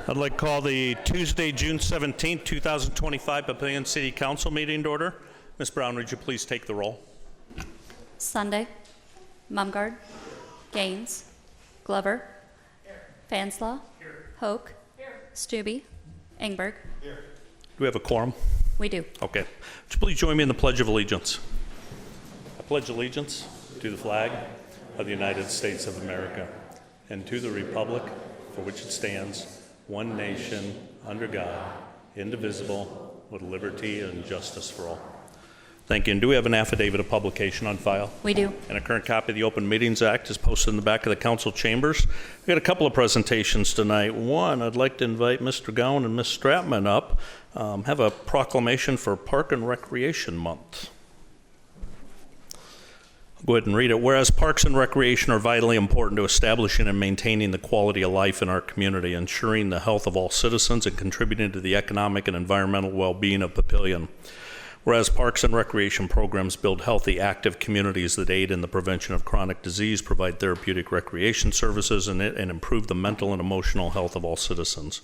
I'd like to call the Tuesday, June 17th, 2025 Papillion City Council meeting to order. Ms. Brown, would you please take the roll? Sunday, Mumgard, Gaines, Glover, Fanslaw, Hoke, Stubbe, Engberg. Do we have a quorum? We do. Okay. Would you please join me in the Pledge of Allegiance? I pledge allegiance to the flag of the United States of America and to the republic for which it stands, one nation, under God, indivisible, with liberty and justice for all. Thank you. And do we have an affidavit of publication on file? We do. And a current copy of the Open Meetings Act is posted in the back of the council chambers. We've got a couple of presentations tonight. One, I'd like to invite Mr. Gowan and Ms. Stratman up. Have a proclamation for Park and Recreation Month. I'll go ahead and read it. Whereas parks and recreation are vitally important to establishing and maintaining the quality of life in our community, ensuring the health of all citizens, and contributing to the economic and environmental well-being of Papillion. Whereas parks and recreation programs build healthy, active communities that aid in the prevention of chronic disease, provide therapeutic recreation services, and improve the mental and emotional health of all citizens.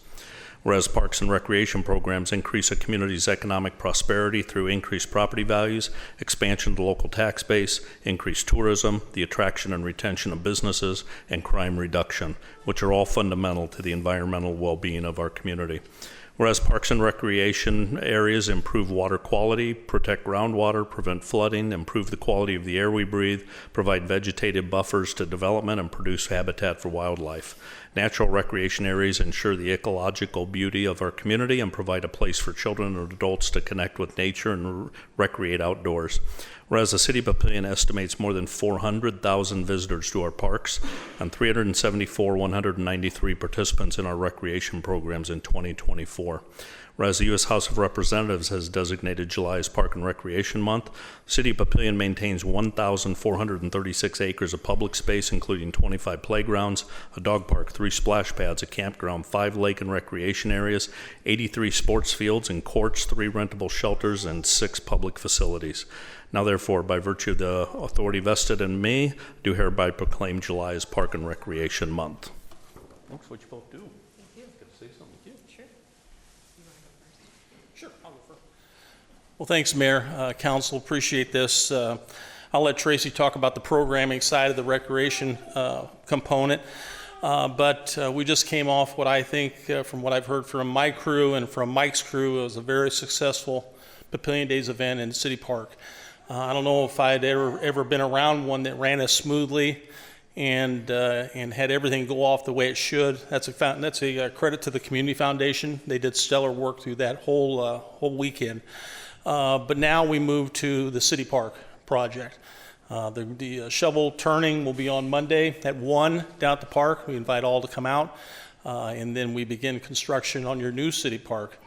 Whereas parks and recreation programs increase a community's economic prosperity through increased property values, expansion of the local tax base, increased tourism, the attraction and retention of businesses, and crime reduction, which are all fundamental to the environmental well-being of our community. Whereas parks and recreation areas improve water quality, protect groundwater, prevent flooding, improve the quality of the air we breathe, provide vegetative buffers to development, and produce habitat for wildlife. Natural recreation areas ensure the ecological beauty of our community and provide a place for children and adults to connect with nature and recreate outdoors. Whereas the City of Papillion estimates more than 400,000 visitors to our parks and 193 participants in our recreation programs in 2024. Whereas the U.S. House of Representatives has designated July as Park and Recreation Month, the City of Papillion maintains 1,436 acres of public space, including 25 playgrounds, a dog park, 3 splash pads, a campground, 5 lake and recreation areas, 83 sports fields and courts, 3 rentable shelters, and 6 public facilities. Now, therefore, by virtue of the authority vested in me, do hereby proclaim July as Park and Recreation Month. Thanks. What you both do? Thank you. Good to say something with you. Sure. You want to go first? Sure, I'll go first. Well, thanks, Mayor, Council. Appreciate this. I'll let Tracy talk about the programming side of the recreation component. But we just came off what I think, from what I've heard from my crew and from Mike's crew, it was a very successful Papillion Days event in City Park. I don't know if I'd ever been around one that ran as smoothly and had everything go off the way it should. That's a credit to the Community Foundation. They did stellar work through that whole weekend. But now we move to the City Park project. The shovel turning will be on Monday at 1 down at the park. We invite all to come out, and then we begin construction on your new City Park,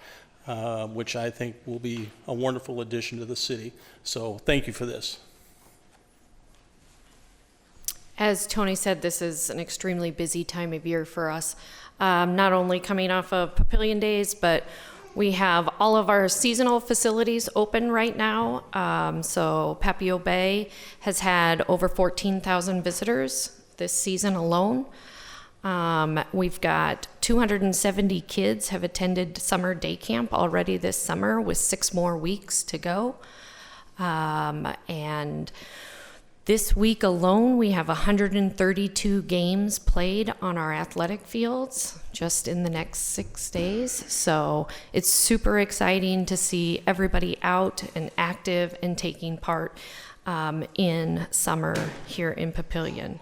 which I think will be a wonderful addition to the city. So thank you for this. As Tony said, this is an extremely busy time of year for us. Not only coming off of Papillion Days, but we have all of our seasonal facilities open right now. So Papillion Bay has had over 14,000 visitors this season alone. We've got 270 kids have attended summer day camp already this summer, with 6 more weeks to go. And this week alone, we have 132 games played on our athletic fields just in the next 6 days. So it's super exciting to see everybody out and active and taking part in summer here in Papillion.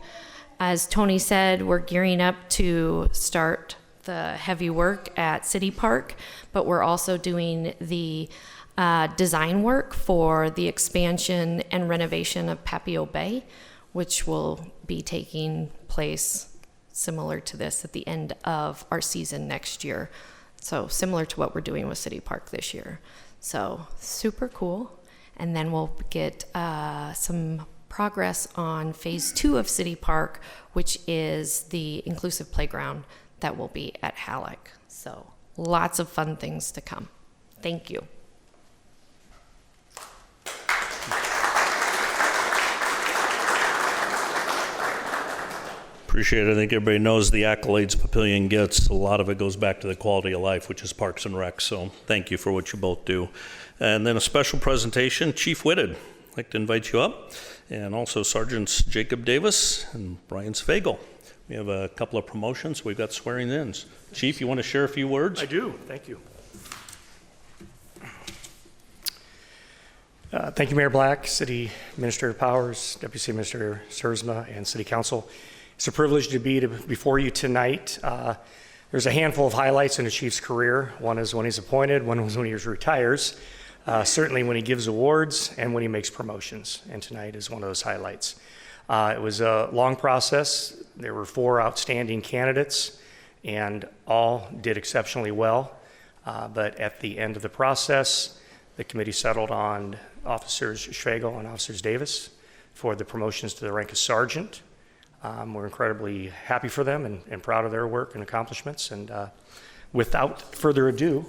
As Tony said, we're gearing up to start the heavy work at City Park, but we're also doing the design work for the expansion and renovation of Papillion Bay, which will be taking place similar to this at the end of our season next year. So similar to what we're doing with City Park this year. So super cool. And then we'll get some progress on phase 2 of City Park, which is the inclusive playground that will be at Halleck. So lots of fun things to come. Thank you. Appreciate it. I think everybody knows the accolades Papillion gets. A lot of it goes back to the quality of life, which is Parks and Rec. So thank you for what you both do. And then a special presentation, Chief Whitted. I'd like to invite you up. And also Sergeants Jacob Davis and Brian Svagel. We have a couple of promotions. We've got swearing-ins. Chief, you want to share a few words? I do. Thank you. Thank you, Mayor Black, City Administrator Powers, Deputy City Administrator Sersma, and City Council. It's a privilege to be before you tonight. There's a handful of highlights in the Chief's career. One is when he's appointed, one is when he retires, certainly when he gives awards, and when he makes promotions. And tonight is one of those highlights. It was a long process. There were 4 outstanding candidates, and all did exceptionally well. But at the end of the process, the committee settled on Officers Schwagel and Officers Davis for the promotions to the rank of sergeant. We're incredibly happy for them and proud of their work and accomplishments. And without further ado,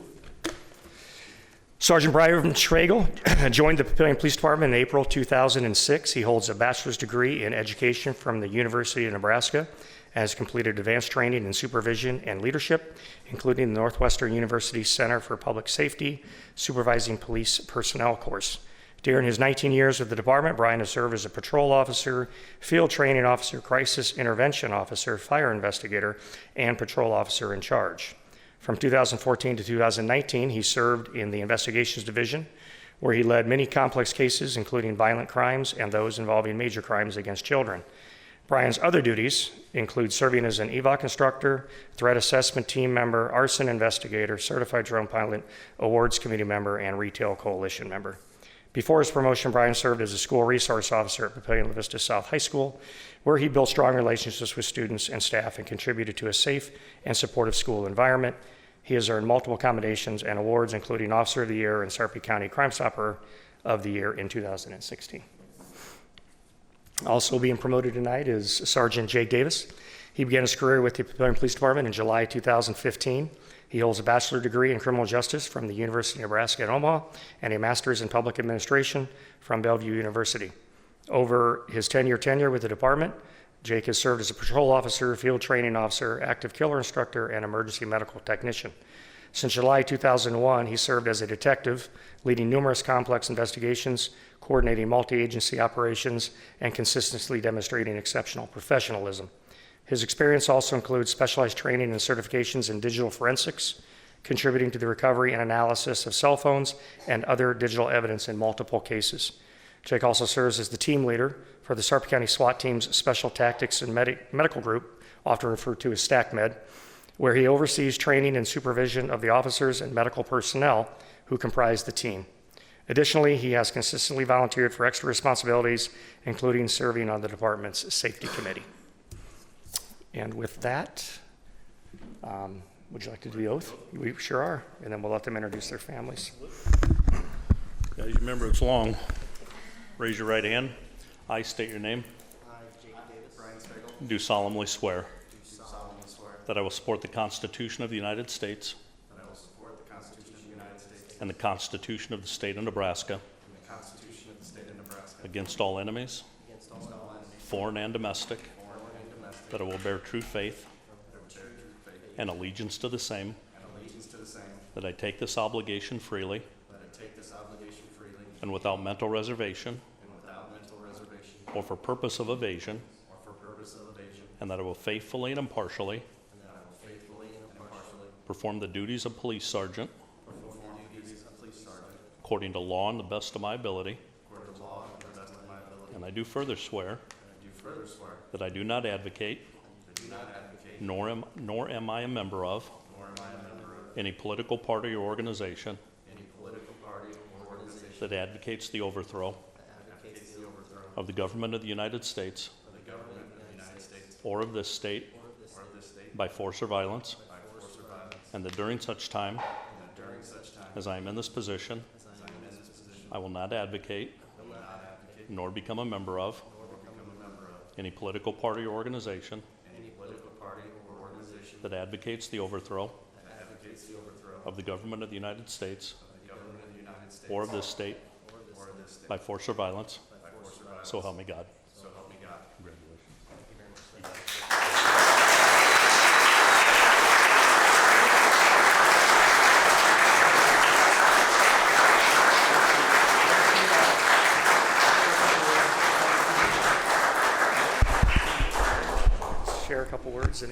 Sergeant Brian Schwagel joined the Papillion Police Department in April 2006. He holds a bachelor's degree in education from the University of Nebraska and has completed advanced training in supervision and leadership, including the Northwestern University Center for Public Safety Supervising Police Personnel course. During his 19 years with the department, Brian has served as a patrol officer, field training officer, crisis intervention officer, fire investigator, and patrol officer in charge. From 2014 to 2019, he served in the Investigations Division, where he led many complex cases, including violent crimes and those involving major crimes against children. Brian's other duties include serving as an EVOC instructor, threat assessment team member, arson investigator, certified drone pilot, awards committee member, and retail coalition member. Before his promotion, Brian served as a school resource officer at Papillion La Vista South High School, where he built strong relationships with students and staff and contributed to a safe and supportive school environment. He has earned multiple commendations and awards, including Officer of the Year and Sarpy County Crime Stopper of the Year in 2016. Also being promoted tonight is Sergeant Jake Davis. He began his career with the Papillion Police Department in July 2015. He holds a bachelor's degree in criminal justice from the University of Nebraska at Omaha and a master's in public administration from Bellevue University. Over his 10-year tenure with the department, Jake has served as a patrol officer, field training officer, active killer instructor, and emergency medical technician. Since July 2001, he served as a detective, leading numerous complex investigations, coordinating multi-agency operations, and consistently demonstrating exceptional professionalism. His experience also includes specialized training and certifications in digital forensics, contributing to the recovery and analysis of cell phones and other digital evidence in multiple cases. Jake also serves as the team leader for the Sarpy County SWAT Team's Special Tactics and Medical Group, often referred to as STACMed, where he oversees training and supervision of the officers and medical personnel who comprise the team. Additionally, he has consistently volunteered for extra responsibilities, including serving on the department's safety committee. And with that, would you like to do the oath? We sure are. And then we'll let them introduce their families. Guys, remember it's long. Raise your right hand. I state your name. I, Jake Davis, Brian Svagel, Do solemnly swear do solemnly swear that I will support the Constitution of the United States that I will support the Constitution of the United States and the Constitution of the State of Nebraska and the Constitution of the State of Nebraska against all enemies, against all enemies, foreign and domestic, foreign and domestic, that I will bear true faith that I will bear true faith and allegiance to the same, and allegiance to the same, that I take this obligation freely that I take this obligation freely and without mental reservation and without mental reservation or for purpose of evasion, or for purpose of evasion, and that I will faithfully and impartially and that I will faithfully and impartially perform the duties of police sergeant perform the duties of police sergeant according to law and the best of my ability. according to law and to the best of my ability. And I do further swear And I do further swear that I do not advocate, that I do not advocate, nor am I a member of, nor am I a member of any political party or organization any political party or organization that advocates the overthrow that advocates the overthrow of the government of the United States of the government of the United States or of this state or of this state by force or violence, by force or violence, and that during such time and that during such time as I am in this position, as I am in this position, I will not advocate I will not advocate nor become a member of nor become a member of any political party or organization any political party or organization that advocates the overthrow that advocates the overthrow of the government of the United States of the government of the United States or of this state or of this state by force or violence. by force or violence. So help me God. So help me God. Congratulations. Thank you very much.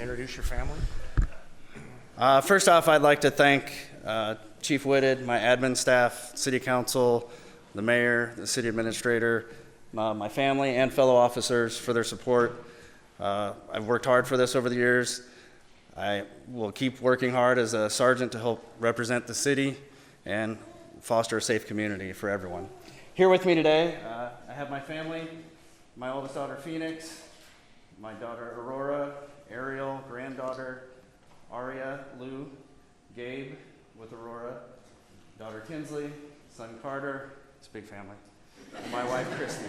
introduce your family. First off, I'd like to thank Chief Whitted, my admin staff, City Council, the mayor, the city administrator, my family, and fellow officers for their support. I've worked hard for this over the years. I will keep working hard as a sergeant to help represent the city and foster a safe community for everyone. Here with me today, I have my family, my oldest daughter Phoenix, my daughter Aurora, Ariel, granddaughter Aria, Lou, Gabe with Aurora, daughter Tinsley, son Carter, it's a big family, and my wife Christy.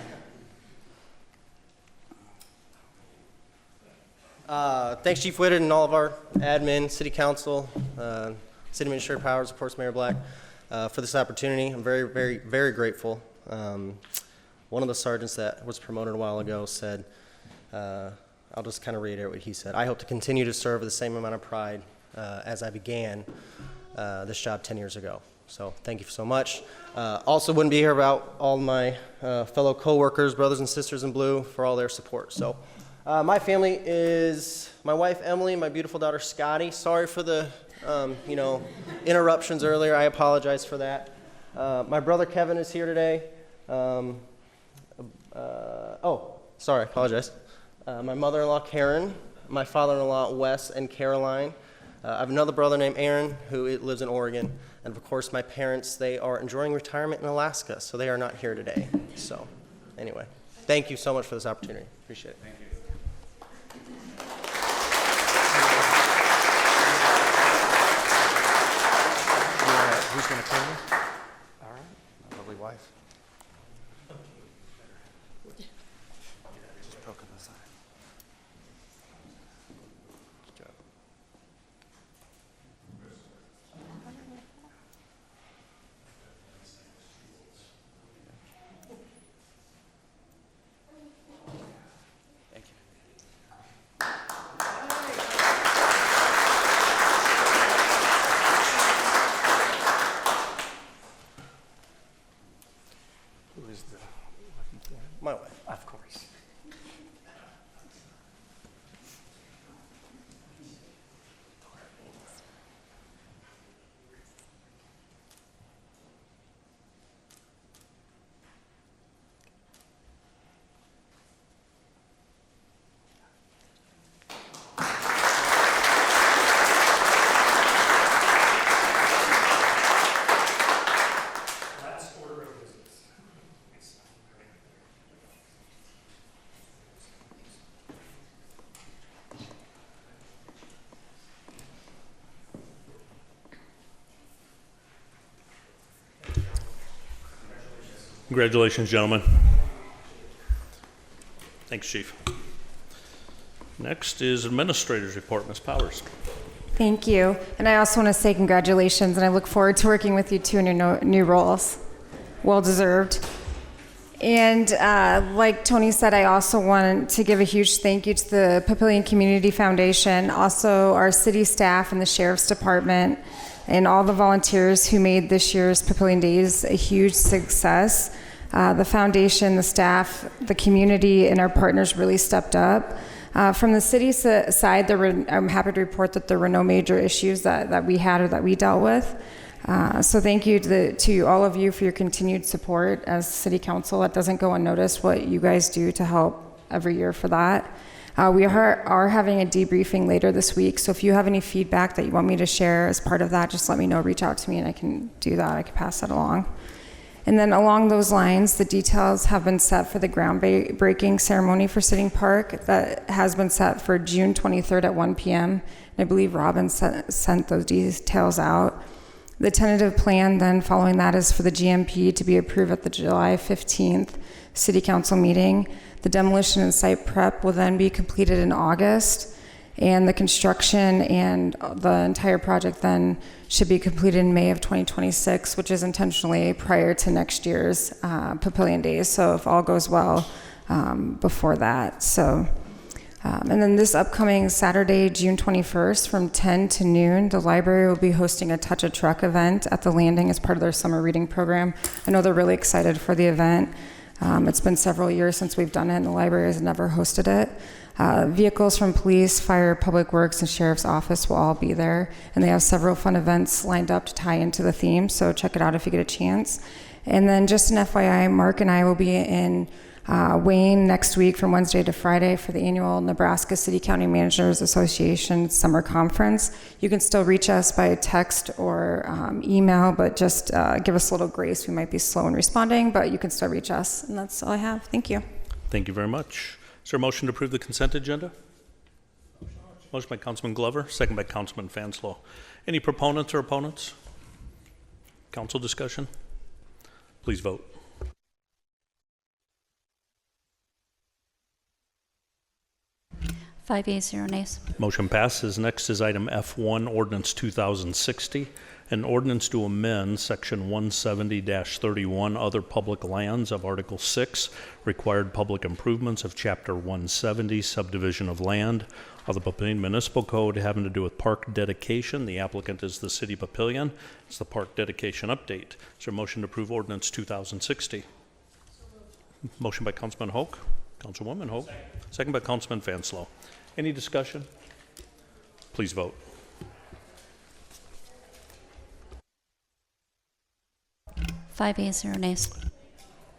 Thanks, Chief Whitted, and all of our admin, city council, city administrator Powers, of course, Mayor Black, for this opportunity. I'm very, very, very grateful. One of the sergeants that was promoted a while ago said, I'll just kind of reiterate what he said. I hope to continue to serve with the same amount of pride as I began this job 10 years ago. So thank you so much. Also wouldn't be here without all my fellow co-workers, brothers and sisters in blue, for all their support. So my family is my wife, Emily, my beautiful daughter, Scotty. Sorry for the interruptions earlier. I apologize for that. My brother, Kevin, is here today. Sorry, I apologize. My mother-in-law, Karen, my father-in-law, Wes and Caroline. I have another brother named Aaron who lives in Oregon. And of course, my parents, they are enjoying retirement in Alaska, so they are not here today. So anyway, thank you so much for this opportunity. Appreciate it. Thank you. Who's going to claim it? All right. My lovely wife. Just poke him aside. Good job. Thank you. Who is the My wife. Of course. Last order of business. Congratulations, gentlemen. Thanks, Chief. Next is Administrator's Report, Ms. Powers. Thank you. And I also want to say congratulations, and I look forward to working with you too in your new roles. Well deserved. And like Tony said, I also want to give a huge thank you to the Papillion Community Foundation, also our city staff and the Sheriff's Department, and all the volunteers who made this year's Papillion Days a huge success. The foundation, the staff, the community, and our partners really stepped up. From the city side, I'm happy to report that there were no major issues that we had or that we dealt with. So thank you to all of you for your continued support as City Council. It doesn't go unnoticed what you guys do to help every year for that. We are having a debriefing later this week, so if you have any feedback that you want me to share as part of that, just let me know, reach out to me, and I can do that. I can pass that along. And then along those lines, the details have been set for the groundbreaking ceremony for Sitting Park that has been set for June 23rd at 1 p.m. And I believe Robin sent those details out. The tentative plan then following that is for the GMP to be approved at the July 15th City Council meeting. The demolition and site prep will then be completed in August, and the construction and the entire project then should be completed in May of 2026, which is intentionally prior to next year's Papillion Days, so if all goes well before that. So, and then this upcoming Saturday, June 21st, from 10 to noon, the library will be hosting a Touch a Truck event at the Landing as part of their summer reading program. I know they're really excited for the event. It's been several years since we've done it, and the library has never hosted it. Vehicles from police, fire, public works, and sheriff's office will all be there. And they have several fun events lined up to tie into the theme, so check it out if you get a chance. And then just an FYI, Mark and I will be in Wayne next week from Wednesday to Friday for the annual Nebraska City County Managers Association Summer Conference. You can still reach us by text or email, but just give us a little grace. We might be slow in responding, but you can still reach us. And that's all I have. Thank you. Thank you very much. Is there a motion to approve the consent agenda? Motion by Councilman Glover, second by Councilman Fanslow. Any proponents or opponents? Council discussion? Please vote. 5 yeas, 0 nays. Motion passes. Next is item F1, Ordinance 2060, an ordinance to amend Section 170-31, Other Public Lands of Article 6, Required Public Improvements of Chapter 170, Subdivision of Land of the Papillion Municipal Code having to do with park dedication. The applicant is the City of Papillion. It's the park dedication update. Is there a motion to approve Ordinance 2060? Motion by Councilman Hoke. Councilwoman Hoke. Second by Councilman Fanslow. Any discussion? Please vote. Five yeas, 0 nays.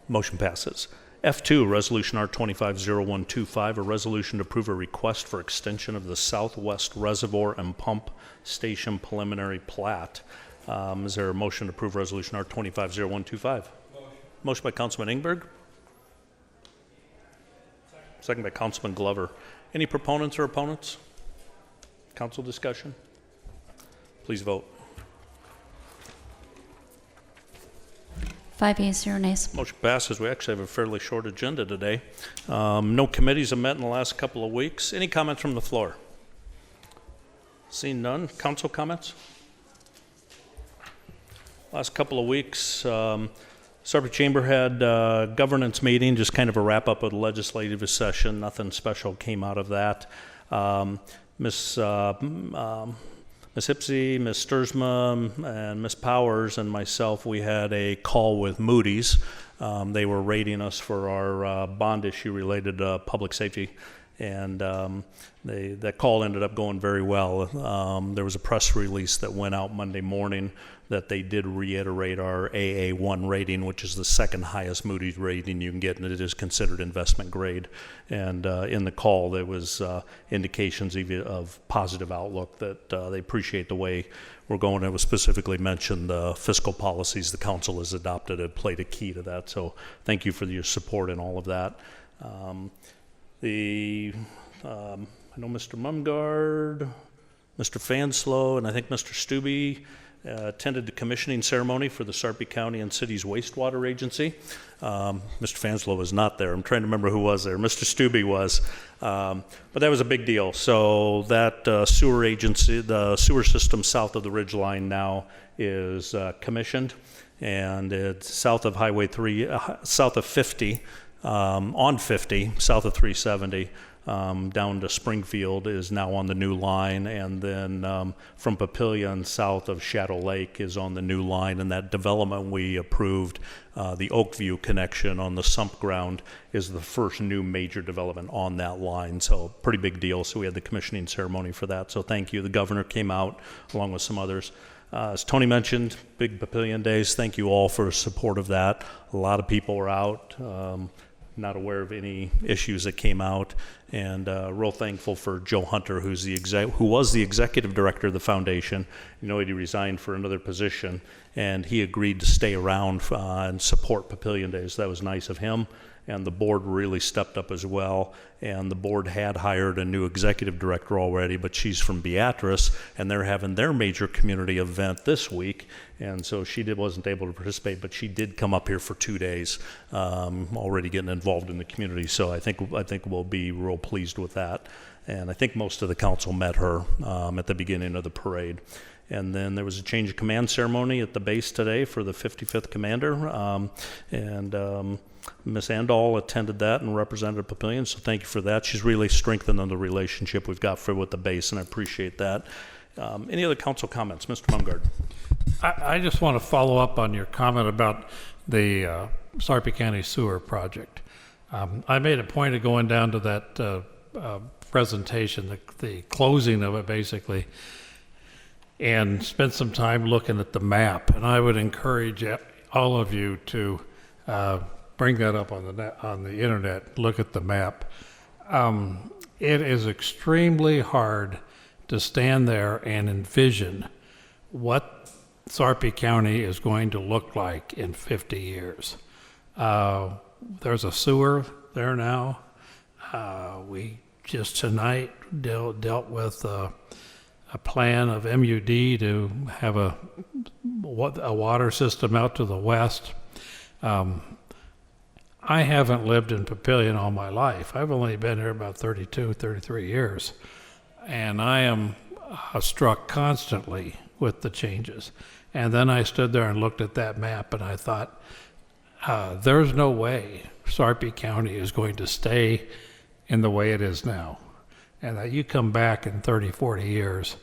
Motion passes. F2, Resolution R250125, a resolution to approve a request for extension of the Southwest Reservoir and Pump Station preliminary plat. Is there a motion to approve Resolution R250125? Motion by Councilman Ingberg. Second by Councilman Glover. Any proponents or opponents? Council discussion? Please vote. 5 yeas, 0 nays. Motion passes. We actually have a fairly short agenda today. No committees have met in the last couple of weeks. Any comments from the floor? Seeing none. Council comments? Last couple of weeks, Sarpy Chamber had a governance meeting, just kind of a wrap-up of the legislative session. Nothing special came out of that. Miss Hipsey, Miss Sturzma, and Miss Powers and myself, we had a call with Moody's. They were rating us for our bond issue related to public safety, and that call ended up going very well. There was a press release that went out Monday morning that they did reiterate our AA1 rating, which is the second highest Moody's rating you can get, and it is considered investment grade. And in the call, there was indications even of positive outlook that they appreciate the way we're going. It was specifically mentioned the fiscal policies the council has adopted have played a key to that. So thank you for your support in all of that. I know Mr. Mumgard, Mr. Fanslow, and I think Mr. Stubbe attended the commissioning ceremony for the Sarpy County and City's wastewater agency. Mr. Fanslow was not there. I'm trying to remember who was there. Mr. Stubbe was. But that was a big deal. So that sewer agency, the sewer system south of the ridge line now is commissioned, and it's south of Highway 3, south of 50, on 50, south of 370, down to Springfield is now on the new line, and then from Papillion south of Shadow Lake is on the new line, and that development we approved, the Oakview connection on the sump ground, is the first new major development on that line. So pretty big deal. So we had the commissioning ceremony for that. So thank you. The governor came out along with some others. As Tony mentioned, big Papillion days. Thank you all for support of that. A lot of people were out. Not aware of any issues that came out, and real thankful for Joe Hunter, who was the executive director of the foundation. You know, he resigned for another position, and he agreed to stay around and support Papillion Days. That was nice of him, and the board really stepped up as well. And the board had hired a new executive director already, but she's from Beatrice, and they're having their major community event this week, and so she wasn't able to participate, but she did come up here for 2 days, already getting involved in the community. So I think we'll be real pleased with that. And I think most of the council met her at the beginning of the parade. And then there was a change of command ceremony at the base today for the 55th Commander, and Ms. Andall attended that and represented Papillion, so thank you for that. She's really strengthening the relationship we've got with the base, and I appreciate that. Any other council comments? Mr. Mumgard. I just want to follow up on your comment about the Sarpy County Sewer Project. I made a point of going down to that presentation, the closing of it basically, and spent some time looking at the map. And I would encourage all of you to bring that up on the net, on the internet. Look at the map. It is extremely hard to stand there and envision what Sarpy County is going to look like in 50 years. There's a sewer there now. We just tonight dealt with a plan of MUD to have a water system out to the west. I haven't lived in Papillion all my life. I've only been here about 32, 33 years. And I am struck constantly with the changes. And then I stood there and looked at that map and I thought, there's no way Sarpy County is going to stay in the way it is now. And that you come back in 30, 40 years,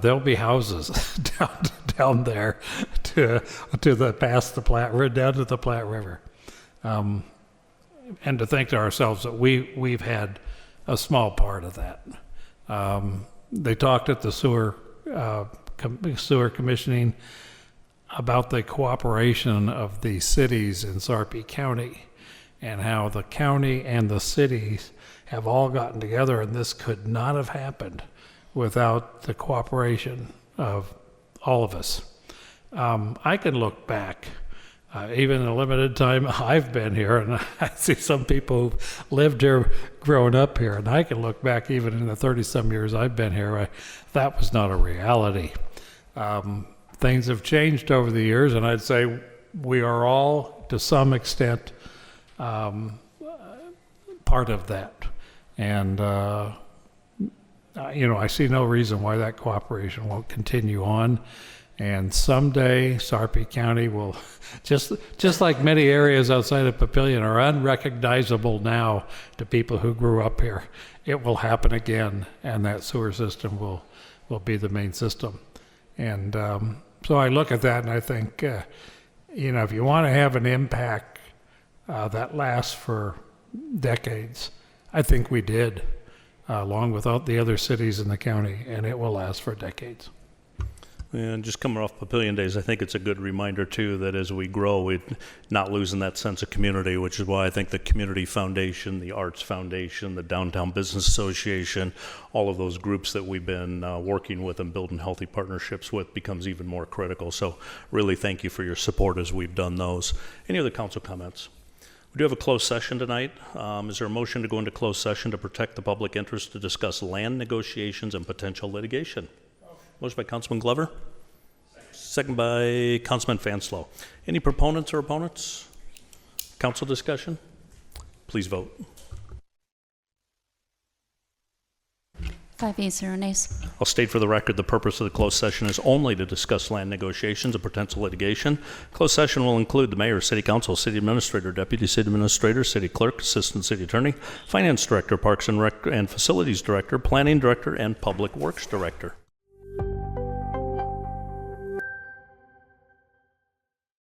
there'll be houses down there to the past the Platte, down to the Platte River. And to think to ourselves that we've had a small part of that. They talked at the sewer commissioning about the cooperation of the cities in Sarpy County and how the county and the cities have all gotten together, and this could not have happened without the cooperation of all of us. I can look back, even in the limited time I've been here, and I see some people who've lived here, grown up here, and I can look back even in the 30-some years I've been here, that was not a reality. Things have changed over the years, and I'd say we are all, to some extent, part of that. And, I see no reason why that cooperation won't continue on. And someday Sarpy County will, just like many areas outside of Papillion are unrecognizable now to people who grew up here. It will happen again, and that sewer system will be the main system. And so I look at that and I think, if you want to have an impact that lasts for decades, I think we did, along with all the other cities in the county, and it will last for decades. And just coming off Papillion Days, I think it's a good reminder, too, that as we grow, we're not losing that sense of community, which is why I think the Community Foundation, the Arts Foundation, the Downtown Business Association, all of those groups that we've been working with and building healthy partnerships with becomes even more critical. So really thank you for your support as we've done those. Any other council comments? We do have a closed session tonight. Is there a motion to go into closed session to protect the public interest to discuss land negotiations and potential litigation? Motion by Councilman Glover. Second by Councilman Fanslow. Any proponents or opponents? Council discussion? Please vote. 5 ayes, 0 nays. I'll state for the record the purpose of the closed session is only to discuss land negotiations and potential litigation. Closed session will include the mayor, city council, city administrator, deputy city administrator, city clerk, assistant city attorney, finance director, parks and facilities director, planning director, and public works director.